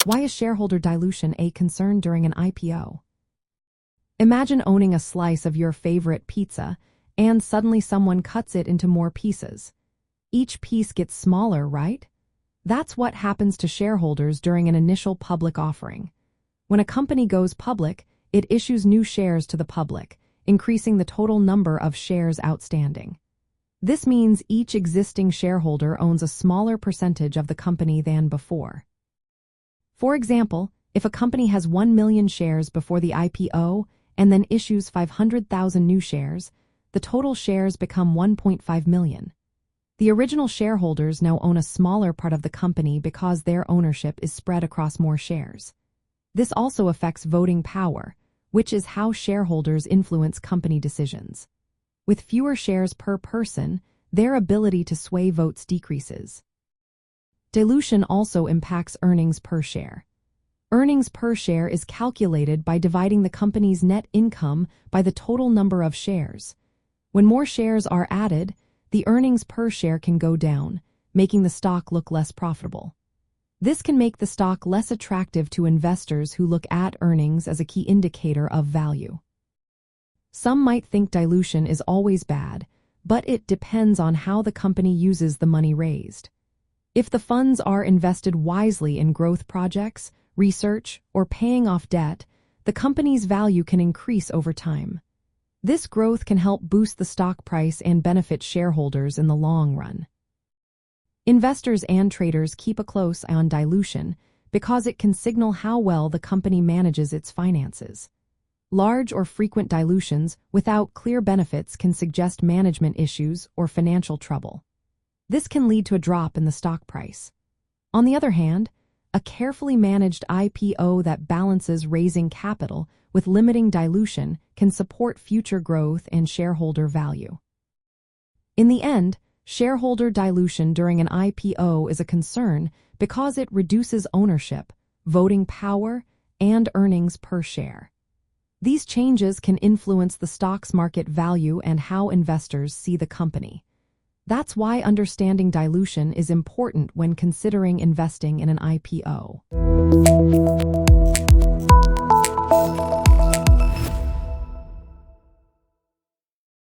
Why is shareholder dilution a concern during an IPO? Imagine owning a slice of your favorite pizza, and suddenly someone cuts it into more pieces. Each piece gets smaller, right? That's what happens to shareholders during an initial public offering. When a company goes public, it issues new shares to the public, increasing the total number of shares outstanding. This means each existing shareholder owns a smaller percentage of the company than before. For example, if a company has 1 million shares before the IPO and then issues 500,000 new shares, the total shares become 1.5 million. The original shareholders now own a smaller part of the company because their ownership is spread across more shares. This also affects voting power, which is how shareholders influence company decisions. With fewer shares per person, their ability to sway votes decreases. Dilution also impacts earnings per share. Earnings per share is calculated by dividing the company's net income by the total number of shares. When more shares are added, the earnings per share can go down, making the stock look less profitable. This can make the stock less attractive to investors who look at earnings as a key indicator of value. Some might think dilution is always bad, but it depends on how the company uses the money raised. If the funds are invested wisely in growth projects, research, or paying off debt, the company's value can increase over time. This growth can help boost the stock price and benefit shareholders in the long run. Investors and traders keep a close eye on dilution because it can signal how well the company manages its finances. Large or frequent dilutions without clear benefits can suggest management issues or financial trouble. This can lead to a drop in the stock price. On the other hand, a carefully managed IPO that balances raising capital with limiting dilution can support future growth and shareholder value. In the end, shareholder dilution during an IPO is a concern because it reduces ownership, voting power, and earnings per share. These changes can influence the stock's market value and how investors see the company. That's why understanding dilution is important when considering investing in an IPO.